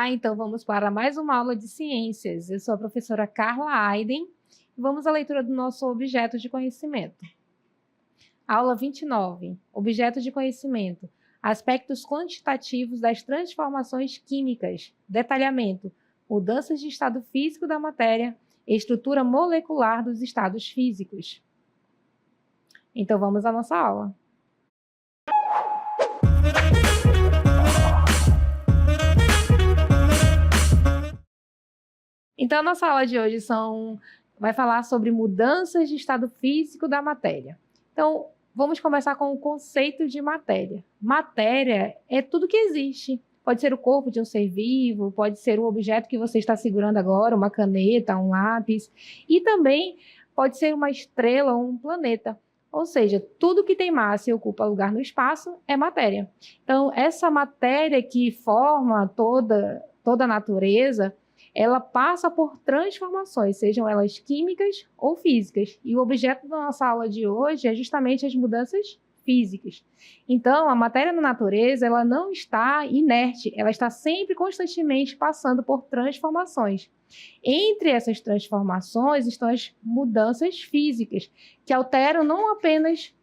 Olá, então vamos para mais uma aula de ciências. Eu sou a professora Carla Aiden e vamos à leitura do nosso objeto de conhecimento. Aula 29, objeto de conhecimento, aspectos quantitativos das transformações químicas, detalhamento, mudanças de estado físico da matéria, estrutura molecular dos estados físicos. Então vamos à nossa aula. Então, a nossa aula de hoje vai falar sobre mudanças de estado físico da matéria. Então, vamos começar com o conceito de matéria. Matéria é tudo que existe. Pode ser o corpo de um ser vivo, pode ser o objeto que você está segurando agora, uma caneta, um lápis, e também pode ser uma estrela ou um planeta. Ou seja, tudo que tem massa e ocupa lugar no espaço é matéria. Então, essa matéria que forma toda a natureza, ela passa por transformações, sejam elas químicas ou físicas. E o objeto da nossa aula de hoje é justamente as mudanças físicas. Então, a matéria na natureza, ela não está inerte, ela está sempre, constantemente passando por transformações. Entre essas transformações estão as mudanças físicas, que alteram não apenas,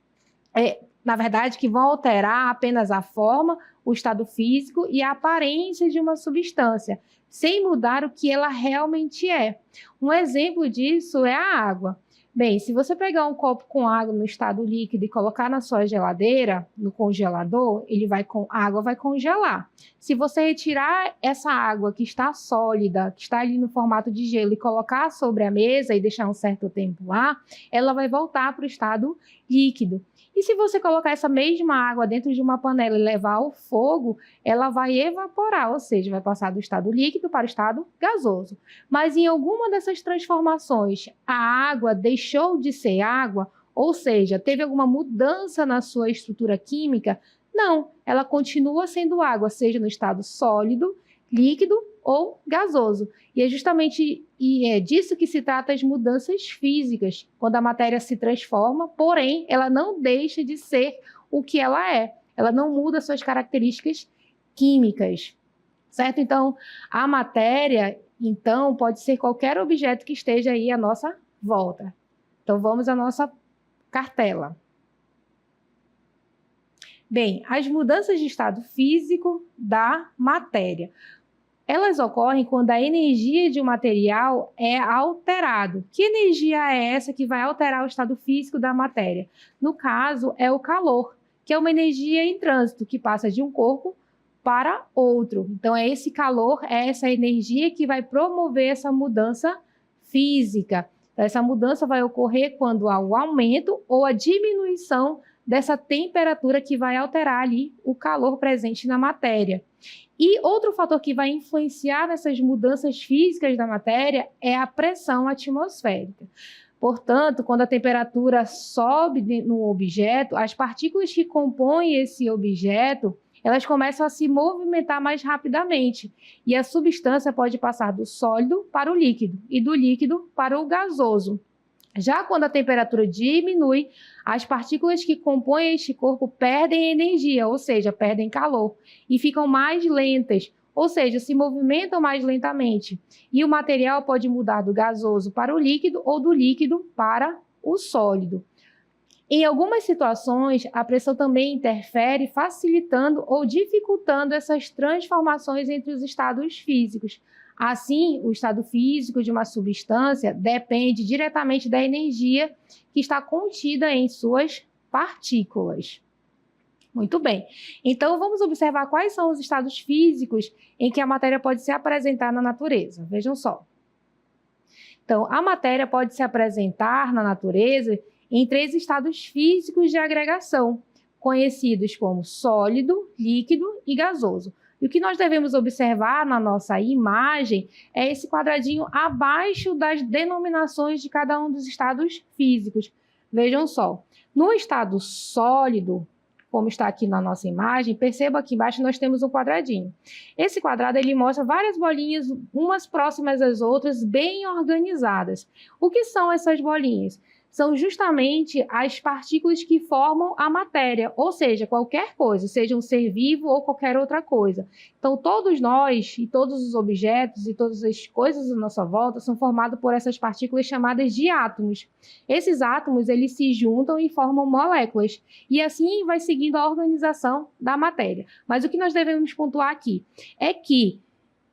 na verdade, que vão alterar apenas a forma, o estado físico e a aparência de uma substância, sem mudar o que ela realmente é. Um exemplo disso é a água. Bem, se você pegar um copo com água no estado líquido e colocar na sua geladeira, no congelador, a água vai congelar. Se você retirar essa água que está sólida, que está ali no formato de gelo, e colocar sobre a mesa e deixar um certo tempo lá, ela vai voltar para o estado líquido. E se você colocar essa mesma água dentro de uma panela e levar ao fogo, ela vai evaporar, ou seja, vai passar do estado líquido para o estado gasoso. Mas em alguma dessas transformações, a água deixou de ser água, ou seja, teve alguma mudança na sua estrutura química? Não, ela continua sendo água, seja no estado sólido, líquido ou gasoso. E é justamente disso que se trata as mudanças físicas, quando a matéria se transforma, porém, ela não deixa de ser o que ela é. Ela não muda suas características químicas, certo? Então, a matéria, pode ser qualquer objeto que esteja aí à nossa volta. Então, vamos à nossa cartela. Bem, as mudanças de estado físico da matéria. Elas ocorrem quando a energia de um material é alterado. Que energia é essa que vai alterar o estado físico da matéria? No caso, é o calor, que é uma energia em trânsito, que passa de um corpo para outro. Então, é esse calor, é essa energia que vai promover essa mudança física. Então, essa mudança vai ocorrer quando há o aumento ou a diminuição dessa temperatura que vai alterar ali o calor presente na matéria. E outro fator que vai influenciar nessas mudanças físicas da matéria é a pressão atmosférica. Portanto, quando a temperatura sobe no objeto, as partículas que compõem esse objeto, elas começam a se movimentar mais rapidamente. E a substância pode passar do sólido para o líquido e do líquido para o gasoso. Já quando a temperatura diminui, as partículas que compõem este corpo perdem energia, ou seja, perdem calor, e ficam mais lentas, ou seja, se movimentam mais lentamente. E o material pode mudar do gasoso para o líquido ou do líquido para o sólido. Em algumas situações, a pressão também interfere, facilitando ou dificultando essas transformações entre os estados físicos. Assim, o estado físico de uma substância depende diretamente da energia que está contida em suas partículas. Muito bem. Então, vamos observar quais são os estados físicos em que a matéria pode se apresentar na natureza. Vejam só. Então, a matéria pode se apresentar na natureza em 3 estados físicos de agregação, conhecidos como sólido, líquido e gasoso. E o que nós devemos observar na nossa imagem é esse quadradinho abaixo das denominações de cada um dos estados físicos. Vejam só, no estado sólido, como está aqui na nossa imagem, perceba aqui embaixo nós temos um quadradinho. Esse quadrado ele mostra várias bolinhas, umas próximas às outras, bem organizadas. O que são essas bolinhas? são justamente as partículas que formam a matéria, ou seja, qualquer coisa, seja um ser vivo ou qualquer outra coisa. Então, todos nós e todos os objetos e todas as coisas à nossa volta são formados por essas partículas chamadas de átomos. Esses átomos, eles se juntam e formam moléculas, e assim vai seguindo a organização da matéria. Mas o que nós devemos pontuar aqui é que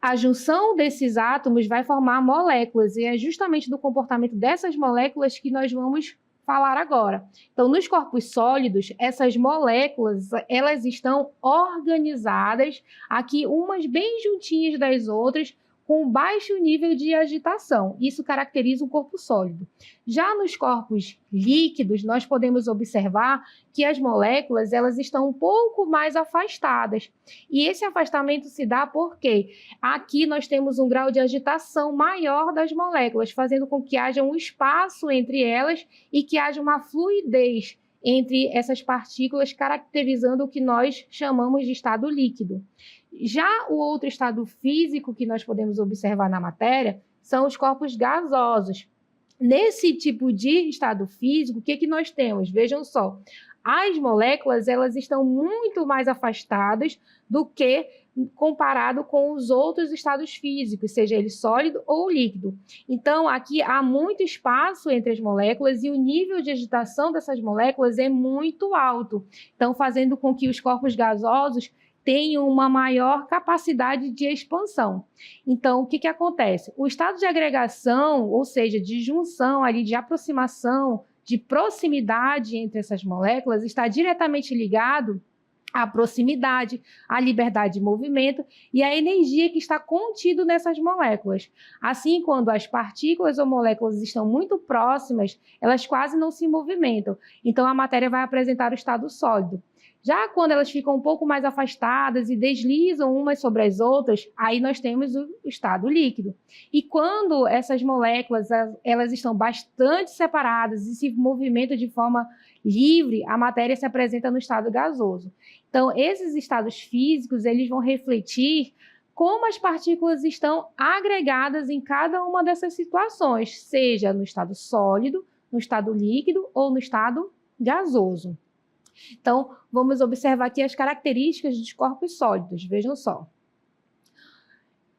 a junção desses átomos vai formar moléculas, e é justamente do comportamento dessas moléculas que nós vamos falar agora. Então, nos corpos sólidos, essas moléculas, elas estão organizadas aqui, umas bem juntinhas das outras, com baixo nível de agitação. Isso caracteriza um corpo sólido. Já nos corpos líquidos, nós podemos observar que as moléculas, elas estão um pouco mais afastadas. E esse afastamento se dá porque aqui nós temos um grau de agitação maior das moléculas, fazendo com que haja um espaço entre elas e que haja uma fluidez entre essas partículas, caracterizando o que nós chamamos de estado líquido. Já o outro estado físico que nós podemos observar na matéria são os corpos gasosos. Nesse tipo de estado físico, o que nós temos? Vejam só, as moléculas, elas estão muito mais afastadas do que comparado com os outros estados físicos, seja ele sólido ou líquido. Então, aqui há muito espaço entre as moléculas e o nível de agitação dessas moléculas é muito alto, então fazendo com que os corpos gasosos tenham uma maior capacidade de expansão. Então, o que acontece? O estado de agregação, ou seja, de junção, ali, de aproximação, de proximidade entre essas moléculas, está diretamente ligado à proximidade, à liberdade de movimento e à energia que está contido nessas moléculas. Assim, quando as partículas ou moléculas estão muito próximas, elas quase não se movimentam. Então, a matéria vai apresentar o estado sólido. Já quando elas ficam um pouco mais afastadas e deslizam umas sobre as outras, aí nós temos o estado líquido. E quando essas moléculas elas estão bastante separadas e se movimentam de forma livre, a matéria se apresenta no estado gasoso. Então, esses estados físicos, eles vão refletir como as partículas estão agregadas em cada uma dessas situações, seja no estado sólido, no estado líquido ou no estado gasoso. Então, vamos observar aqui as características dos corpos sólidos. Vejam só.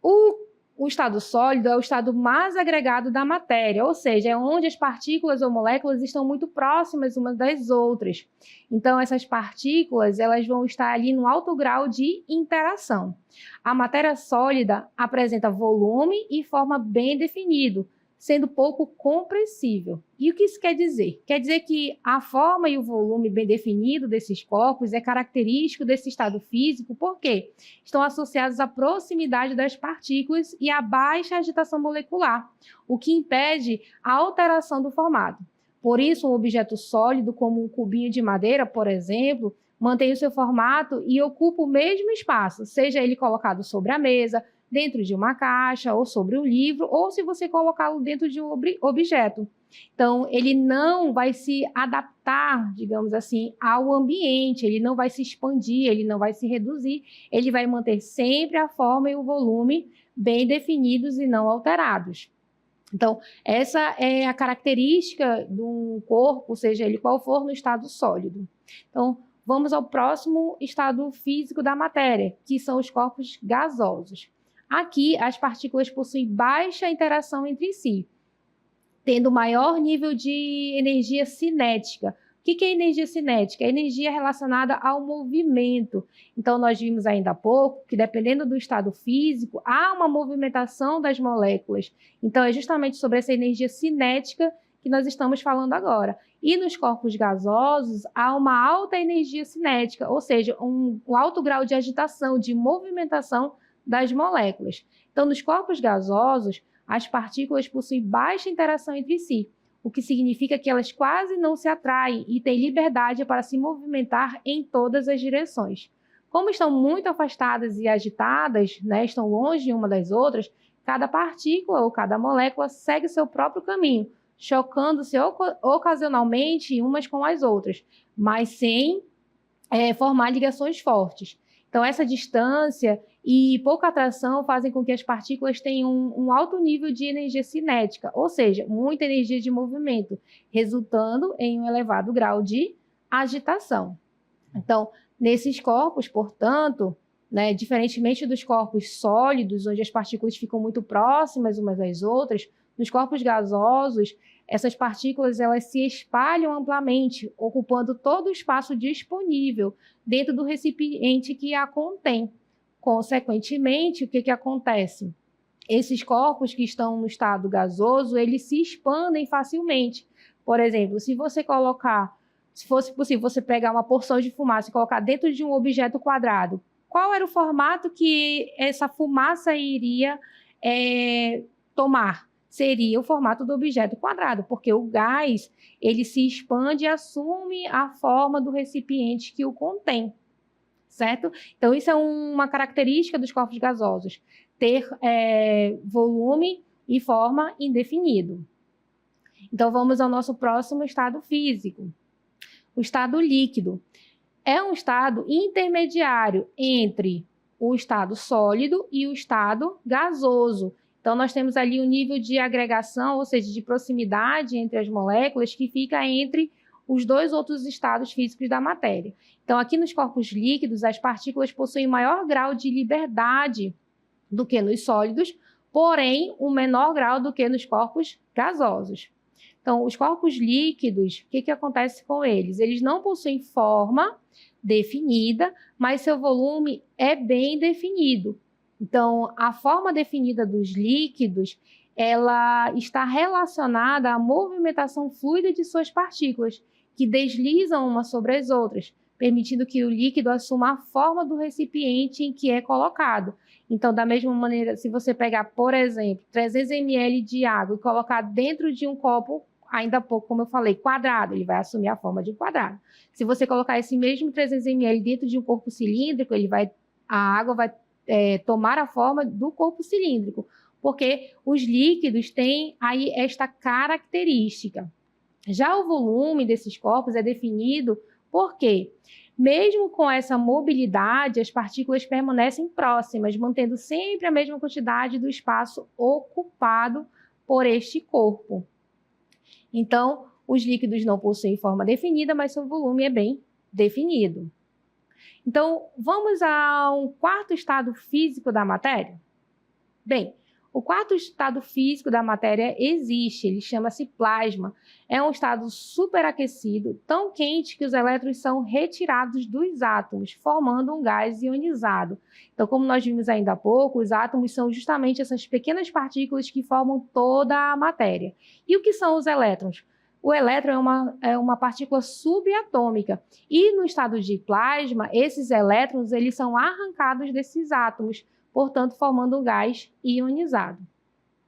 O estado sólido é o estado mais agregado da matéria, ou seja, é onde as partículas ou moléculas estão muito próximas umas das outras. Então, essas partículas, elas vão estar ali no alto grau de interação. A matéria sólida apresenta volume e forma bem definido, sendo pouco compressível. E o que isso quer dizer? Quer dizer que a forma e o volume bem definido desses corpos é característico desse estado físico, porque estão associados à proximidade das partículas e à baixa agitação molecular, o que impede a alteração do formato. Por isso, um objeto sólido, como um cubinho de madeira, por exemplo, mantém o seu formato e ocupa o mesmo espaço, seja ele colocado sobre a mesa, dentro de uma caixa, ou sobre um livro, ou se você colocá-lo dentro de um objeto. Então, ele não vai se adaptar, digamos assim, ao ambiente, ele não vai se expandir, ele não vai se reduzir, ele vai manter sempre a forma e o volume bem definidos e não alterados. Então, essa é a característica de um corpo, seja ele qual for, no estado sólido. Então, vamos ao próximo estado físico da matéria, que são os corpos gasosos. Aqui, as partículas possuem baixa interação entre si, tendo maior nível de energia cinética. O que é energia cinética? É energia relacionada ao movimento. Então, nós vimos ainda há pouco que, dependendo do estado físico, há uma movimentação das moléculas. Então, é justamente sobre essa energia cinética que nós estamos falando agora. E nos corpos gasosos, há uma alta energia cinética, ou seja, um alto grau de agitação, de movimentação das moléculas. Então, nos corpos gasosos, as partículas possuem baixa interação entre si, o que significa que elas quase não se atraem e têm liberdade para se movimentar em todas as direções. Como estão muito afastadas e agitadas, estão longe uma das outras, cada partícula ou cada molécula segue seu próprio caminho, chocando-se ocasionalmente umas com as outras, mas sem formar ligações fortes. Então, essa distância e pouca atração fazem com que as partículas tenham um alto nível de energia cinética, ou seja, muita energia de movimento, resultando em um elevado grau de agitação. Então, nesses corpos, portanto, né, diferentemente dos corpos sólidos, onde as partículas ficam muito próximas umas das outras, nos corpos gasosos, essas partículas elas se espalham amplamente, ocupando todo o espaço disponível dentro do recipiente que a contém. Consequentemente, o que acontece? Esses corpos que estão no estado gasoso, eles se expandem facilmente. Por exemplo, se fosse possível você pegar uma porção de fumaça e colocar dentro de um objeto quadrado, qual era o formato que essa fumaça iria tomar? Seria o formato do objeto quadrado, porque o gás ele se expande e assume a forma do recipiente que o contém, certo? Então, isso é uma característica dos corpos gasosos, ter volume e forma indefinido. Então, vamos ao nosso próximo estado físico. O estado líquido é um estado intermediário entre o estado sólido e o estado gasoso. Então, nós temos ali um nível de agregação, ou seja, de proximidade entre as moléculas, que fica entre os dois outros estados físicos da matéria. Então, aqui nos corpos líquidos, as partículas possuem maior grau de liberdade do que nos sólidos, porém, um menor grau do que nos corpos gasosos. Então, os corpos líquidos, o que acontece com eles? Eles não possuem forma definida, mas seu volume é bem definido. Então, a forma definida dos líquidos, ela está relacionada à movimentação fluida de suas partículas, que deslizam umas sobre as outras, permitindo que o líquido assuma a forma do recipiente em que é colocado. Então, da mesma maneira, se você pegar, por exemplo, 300 ml de água e colocar dentro de um copo, ainda há pouco, como eu falei, quadrado, ele vai assumir a forma de um quadrado. Se você colocar esse mesmo 300 ml dentro de um corpo cilíndrico, a água vai tomar a forma do corpo cilíndrico, porque os líquidos têm aí esta característica. Já o volume desses corpos é definido porque, mesmo com essa mobilidade, as partículas permanecem próximas, mantendo sempre a mesma quantidade do espaço ocupado por este corpo. Então, os líquidos não possuem forma definida, mas seu volume é bem definido. Então, vamos ao quarto estado físico da matéria? Bem, o quarto estado físico da matéria existe, ele chama-se plasma. É um estado superaquecido, tão quente que os elétrons são retirados dos átomos, formando um gás ionizado. Então, como nós vimos ainda há pouco, os átomos são justamente essas pequenas partículas que formam toda a matéria. E o que são os elétrons? O elétron é uma partícula subatômica e no estado de plasma, esses elétrons eles são arrancados desses átomos, portanto, formando um gás ionizado.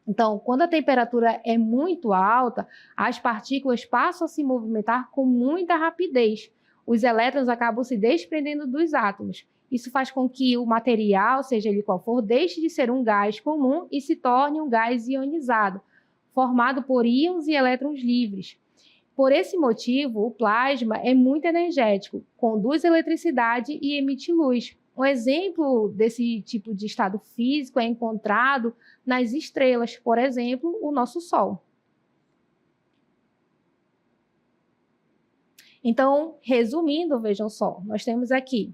Então, quando a temperatura é muito alta, as partículas passam a se movimentar com muita rapidez. Os elétrons acabam se desprendendo dos átomos. Isso faz com que o material, seja ele qual for, deixe de ser um gás comum e se torne um gás ionizado, formado por íons e elétrons livres. Por esse motivo, o plasma é muito energético, conduz eletricidade e emite luz. Um exemplo desse tipo de estado físico é encontrado nas estrelas, por exemplo, o nosso Sol. Então, resumindo, vejam só, nós temos aqui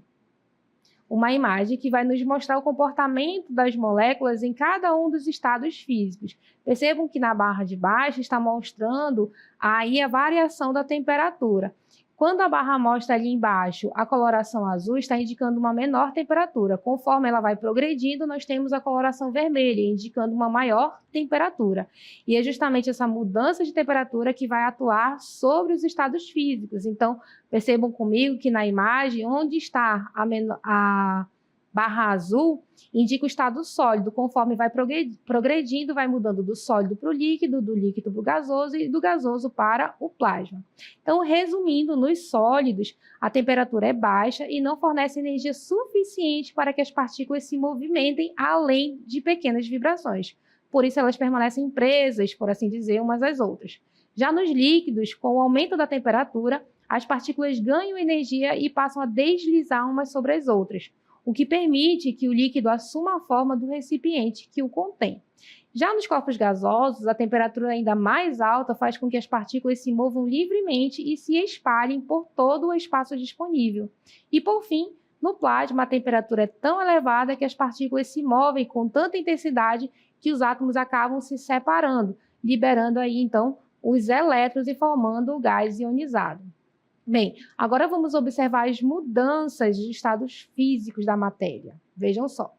uma imagem que vai nos mostrar o comportamento das moléculas em cada um dos estados físicos. Percebam que na barra de baixo está mostrando aí a variação da temperatura. Quando a barra mostra ali embaixo a coloração azul, está indicando uma menor temperatura. Conforme ela vai progredindo, nós temos a coloração vermelha, indicando uma maior temperatura. E é justamente essa mudança de temperatura que vai atuar sobre os estados físicos. Então, percebam comigo que na imagem, onde está a barra azul, indica o estado sólido. Conforme vai progredindo, vai mudando do sólido para o líquido, do líquido para o gasoso e do gasoso para o plasma. Então, resumindo, nos sólidos, a temperatura é baixa e não fornece energia suficiente para que as partículas se movimentem além de pequenas vibrações. Por isso, elas permanecem presas, por assim dizer, umas às outras. Já nos líquidos, com o aumento da temperatura, as partículas ganham energia e passam a deslizar umas sobre as outras. o que permite que o líquido assuma a forma do recipiente que o contém. Já nos corpos gasosos, a temperatura ainda mais alta faz com que as partículas se movam livremente e se espalhem por todo o espaço disponível. E, por fim, no plasma, a temperatura é tão elevada que as partículas se movem com tanta intensidade que os átomos acabam se separando, liberando aí, então, os elétrons e formando o gás ionizado. Bem, agora vamos observar as mudanças de estados físicos da matéria. Vejam só.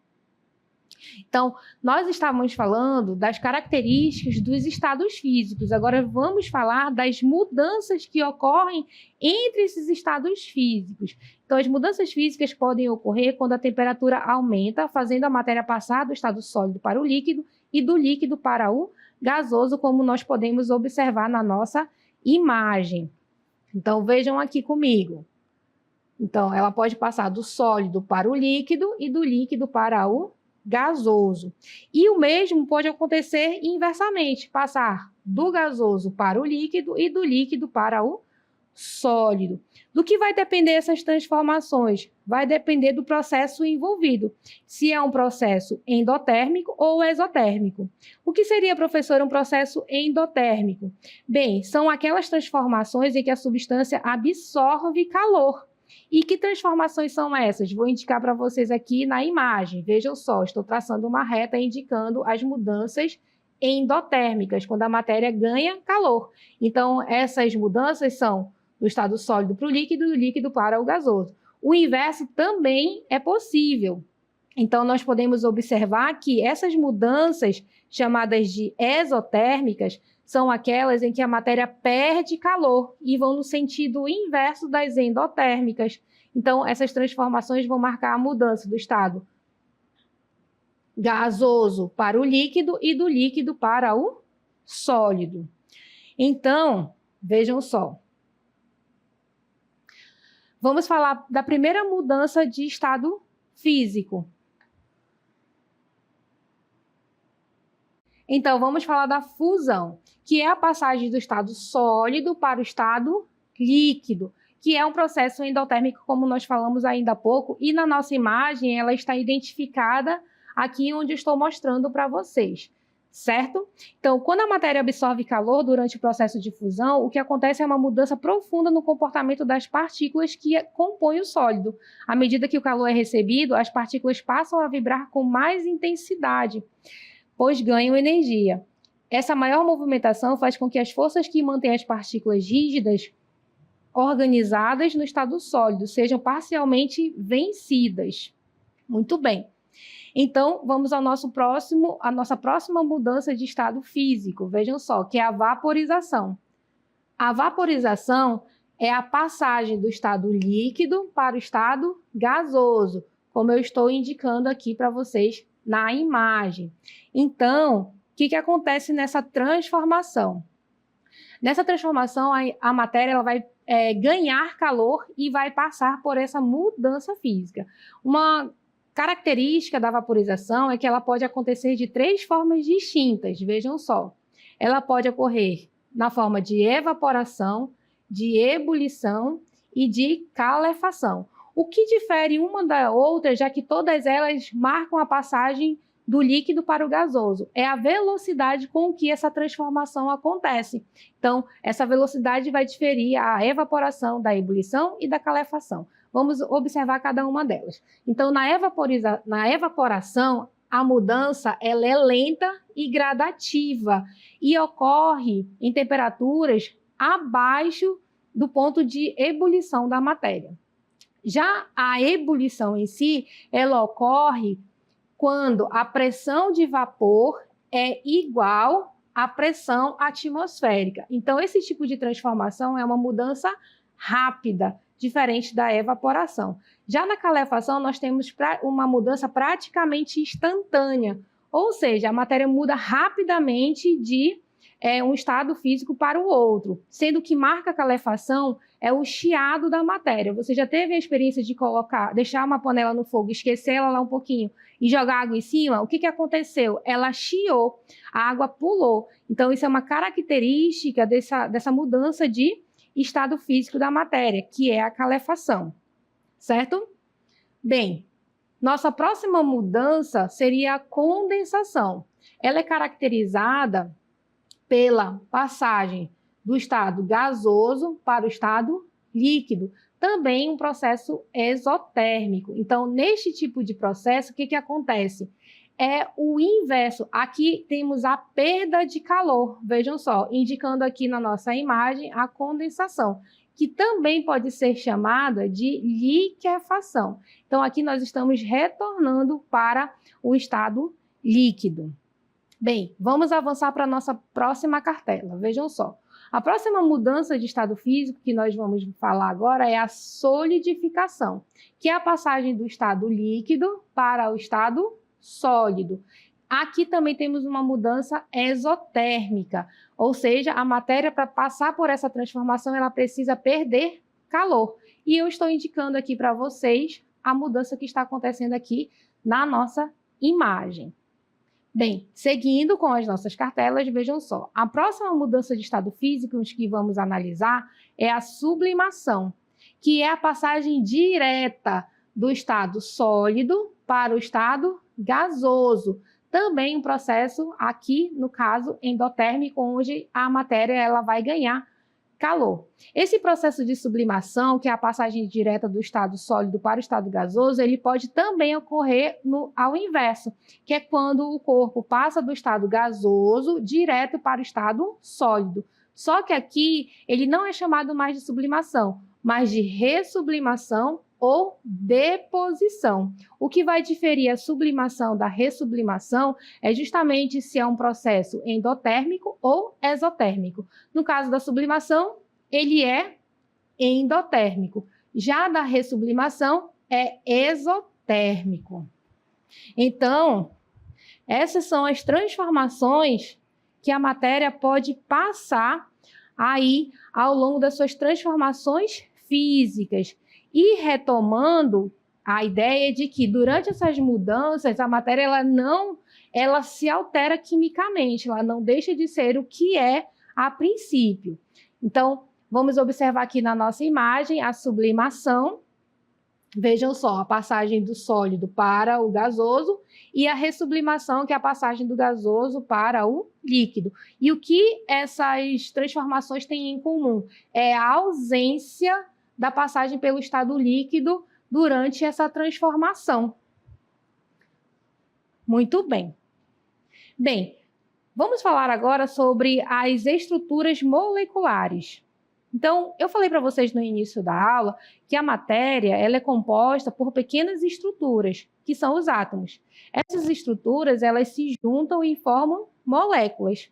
Então, nós estávamos falando das características dos estados físicos. Agora vamos falar das mudanças que ocorrem entre esses estados físicos. Então, as mudanças físicas podem ocorrer quando a temperatura aumenta, fazendo a matéria passar do estado sólido para o líquido e do líquido para o gasoso, como nós podemos observar na nossa imagem. Então, vejam aqui comigo. Então, ela pode passar do sólido para o líquido e do líquido para o gasoso. E o mesmo pode acontecer inversamente, passar do gasoso para o líquido e do líquido para o sólido. Do que vai depender essas transformações? Vai depender do processo envolvido, se é um processo endotérmico ou exotérmico. O que seria, professor, um processo endotérmico? Bem, são aquelas transformações em que a substância absorve calor. E que transformações são essas? Vou indicar para vocês aqui na imagem. Vejam só, estou traçando uma reta indicando as mudanças endotérmicas, quando a matéria ganha calor. Então, essas mudanças são do estado sólido para o líquido e do líquido para o gasoso. O inverso também é possível. Então, nós podemos observar que essas mudanças, chamadas de exotérmicas, são aquelas em que a matéria perde calor e vão no sentido inverso das endotérmicas. Então, essas transformações vão marcar a mudança do estado gasoso para o líquido e do líquido para o sólido. Então, vejam só. Vamos falar da primeira mudança de estado físico. Então, vamos falar da fusão, que é a passagem do estado sólido para o estado líquido, que é um processo endotérmico, como nós falamos ainda há pouco, e na nossa imagem ela está identificada aqui onde eu estou mostrando para vocês, certo? Então, quando a matéria absorve calor durante o processo de fusão, o que acontece é uma mudança profunda no comportamento das partículas que compõem o sólido. À medida que o calor é recebido, as partículas passam a vibrar com mais intensidade, pois ganham energia. Essa maior movimentação faz com que as forças que mantêm as partículas rígidas organizadas no estado sólido sejam parcialmente vencidas. Muito bem. Então, vamos ao à nossa próxima mudança de estado físico. Vejam só, que é a vaporização. A vaporização é a passagem do estado líquido para o estado gasoso, como eu estou indicando aqui para vocês na imagem. Então, o que acontece nessa transformação? Nessa transformação, a matéria ela vai ganhar calor e vai passar por essa mudança física. Uma característica da vaporização é que ela pode acontecer de 3 formas distintas, vejam só. Ela pode ocorrer na forma de evaporação, de ebulição e de calefação. O que difere uma da outra, já que todas elas marcam a passagem do líquido para o gasoso, é a velocidade com que essa transformação acontece. Então, essa velocidade vai diferir a evaporação, da ebulição e da calefação. Vamos observar cada uma delas. Então, na evaporação, a mudança ela é lenta e gradativa e ocorre em temperaturas abaixo do ponto de ebulição da matéria. Já a ebulição em si, ela ocorre quando a pressão de vapor é igual à pressão atmosférica. Então, esse tipo de transformação é uma mudança rápida, diferente da evaporação. Já na calefação, nós temos uma mudança praticamente instantânea, ou seja, a matéria muda rapidamente de um estado físico para o outro, sendo que marca a calefação é o chiado da matéria. Você já teve a experiência de deixar uma panela no fogo, esquecer ela lá um pouquinho e jogar água em cima? O que aconteceu? Ela chiou, a água pulou. Então, isso é uma característica dessa mudança de estado físico da matéria, que é a calefação, certo? Bem, Nossa próxima mudança seria a condensação. Ela é caracterizada pela passagem do estado gasoso para o estado líquido, também um processo exotérmico. Então, neste tipo de processo, o que acontece? É o inverso. Aqui temos a perda de calor, vejam só, indicando aqui na nossa imagem a condensação, que também pode ser chamada de liquefação. Então, aqui nós estamos retornando para o estado líquido. Bem, vamos avançar para a nossa próxima cartela. Vejam só. A próxima mudança de estado físico que nós vamos falar agora é a solidificação, que é a passagem do estado líquido para o estado sólido. Aqui também temos uma mudança exotérmica, ou seja, a matéria, para passar por essa transformação, ela precisa perder calor. E eu estou indicando aqui para vocês a mudança que está acontecendo aqui na nossa imagem. Bem, seguindo com as nossas cartelas, vejam só. A próxima mudança de estado físico que vamos analisar é a sublimação, que é a passagem direta do estado sólido para o estado gasoso. Também um processo aqui, no caso, endotérmico, onde a matéria ela vai ganhar calor. Esse processo de sublimação, que é a passagem direta do estado sólido para o estado gasoso, ele pode também ocorrer ao inverso, que é quando o corpo passa do estado gasoso direto para o estado sólido. Só que aqui ele não é chamado mais de sublimação, mas de ressublimação ou deposição. O que vai diferir a sublimação da ressublimação é justamente se é um processo endotérmico ou exotérmico. No caso da sublimação, ele é endotérmico. Já da ressublimação, é exotérmico. Então, essas são as transformações que a matéria pode passar aí ao longo das suas transformações físicas. E retomando a ideia de que durante essas mudanças a matéria ela se altera quimicamente, ela não deixa de ser o que é a princípio. Então, vamos observar aqui na nossa imagem a sublimação. Vejam só, a passagem do sólido para o gasoso e a ressublimação, que é a passagem do gasoso para o líquido. E o que essas transformações têm em comum? É a ausência da passagem pelo estado líquido durante essa transformação. Muito bem. Bem, vamos falar agora sobre as estruturas moleculares. Então, eu falei para vocês no início da aula que a matéria ela é composta por pequenas estruturas, que são os átomos. Essas estruturas elas se juntam e formam moléculas.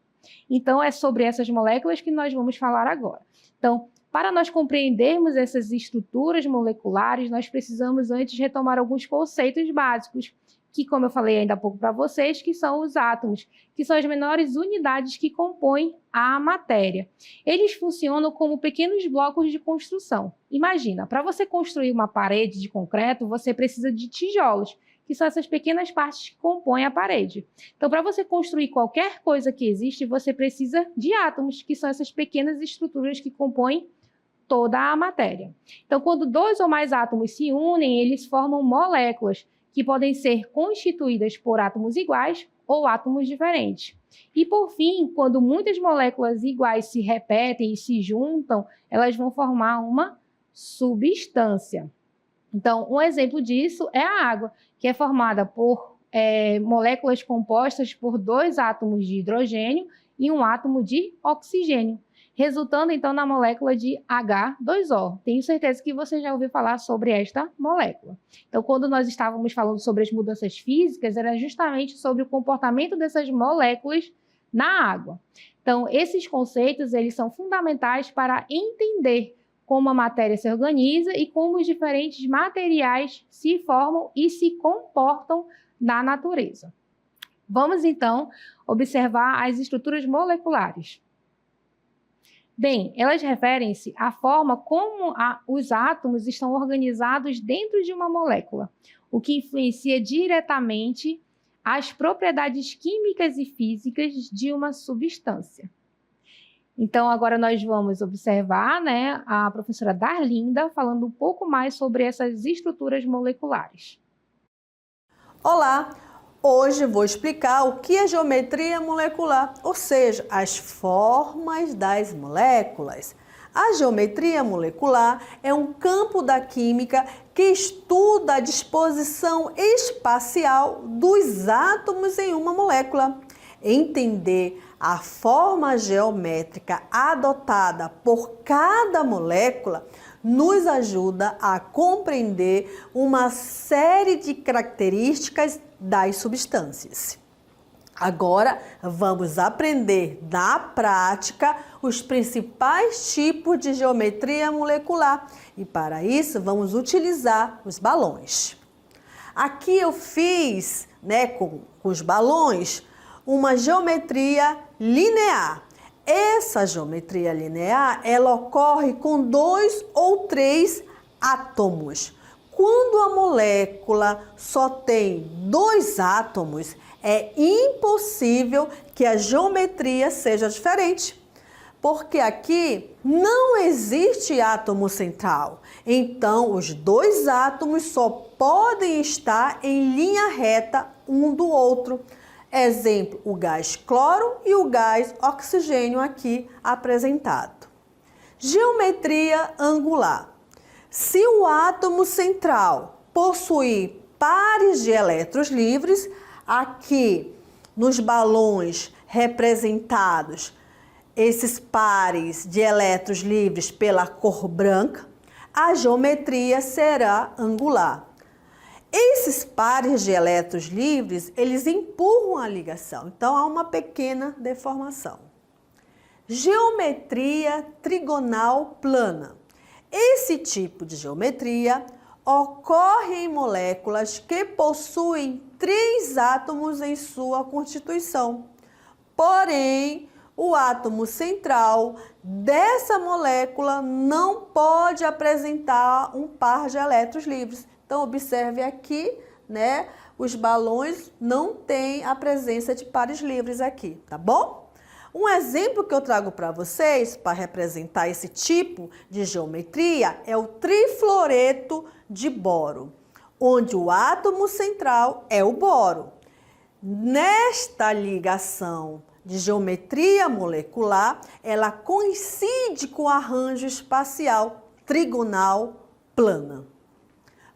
Então, é sobre essas moléculas que nós vamos falar agora. Então, para nós compreendermos essas estruturas moleculares, nós precisamos antes retomar alguns conceitos básicos, que, como eu falei ainda há pouco para vocês, que são os átomos, que são as menores unidades que compõem a matéria. Eles funcionam como pequenos blocos de construção. Imagina, para você construir uma parede de concreto, você precisa de tijolos, que são essas pequenas partes que compõem a parede. Então, para você construir qualquer coisa que existe, você precisa de átomos, que são essas pequenas estruturas que compõem toda a matéria. Então, quando dois ou mais átomos se unem, eles formam moléculas, que podem ser constituídas por átomos iguais ou átomos diferentes. E, por fim, quando muitas moléculas iguais se repetem e se juntam, elas vão formar uma substância. Então, um exemplo disso é a água, que é formada por moléculas compostas por dois átomos de hidrogênio e um átomo de oxigênio, resultando então na molécula de H2O. Tenho certeza que você já ouviu falar sobre esta molécula. Então, quando nós estávamos falando sobre as mudanças físicas, era justamente sobre o comportamento dessas moléculas na água. Então, esses conceitos eles são fundamentais para entender como a matéria se organiza e como os diferentes materiais se formam e se comportam na natureza. Vamos, então, observar as estruturas moleculares. Bem, elas referem-se à forma como os átomos estão organizados dentro de uma molécula, o que influencia diretamente as propriedades químicas e físicas de uma substância. Então, agora nós vamos observar, a professora Darlinda falando um pouco mais sobre essas estruturas moleculares. Olá! Hoje vou explicar o que é geometria molecular, ou seja, as formas das moléculas. A geometria molecular é um campo da química que estuda a disposição espacial dos átomos em uma molécula. Entender a forma geométrica adotada por cada molécula nos ajuda a compreender uma série de características das substâncias. Agora vamos aprender na prática os principais tipos de geometria molecular e para isso vamos utilizar os balões. Aqui eu fiz, com os balões, uma geometria linear. Essa geometria linear, ela ocorre com 2 ou 3 átomos. Quando a molécula só tem 2 átomos, é impossível que a geometria seja diferente, porque aqui não existe átomo central. Então, os 2 átomos só podem estar em linha reta um do outro. Exemplo, o gás cloro e o gás oxigênio aqui apresentado. Geometria angular. Se o átomo central possuir pares de elétrons livres, aqui nos balões representados, esses pares de elétrons livres pela cor branca, a geometria será angular. Esses pares de elétrons livres, eles empurram a ligação, então há uma pequena deformação. Geometria trigonal plana. Esse tipo de geometria ocorre em moléculas que possuem 3 átomos em sua constituição. Porém, o átomo central dessa molécula não pode apresentar um par de elétrons livres. Então, observe aqui, os balões não têm a presença de pares livres aqui, tá bom? Um exemplo que eu trago para vocês, para representar esse tipo de geometria, é o trifluoreto de boro, onde o átomo central é o boro. Nesta ligação de geometria molecular, ela coincide com o arranjo espacial trigonal plana.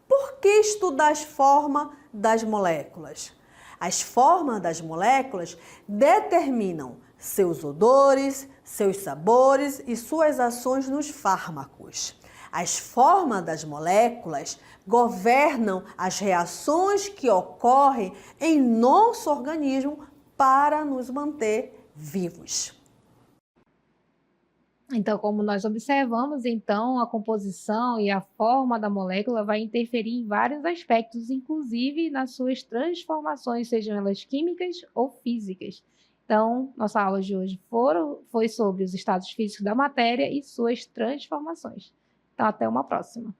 Por que estudar as formas das moléculas? As formas das moléculas determinam seus odores, seus sabores e suas ações nos fármacos. As formas das moléculas governam as reações que ocorrem em nosso organismo para nos manter vivos. Então, como nós observamos, então, a composição e a forma da molécula vai interferir em vários aspectos, inclusive nas suas transformações, sejam elas químicas ou físicas. Então, nossa aula de hoje foi sobre os estados físicos da matéria e suas transformações. Então, até uma próxima.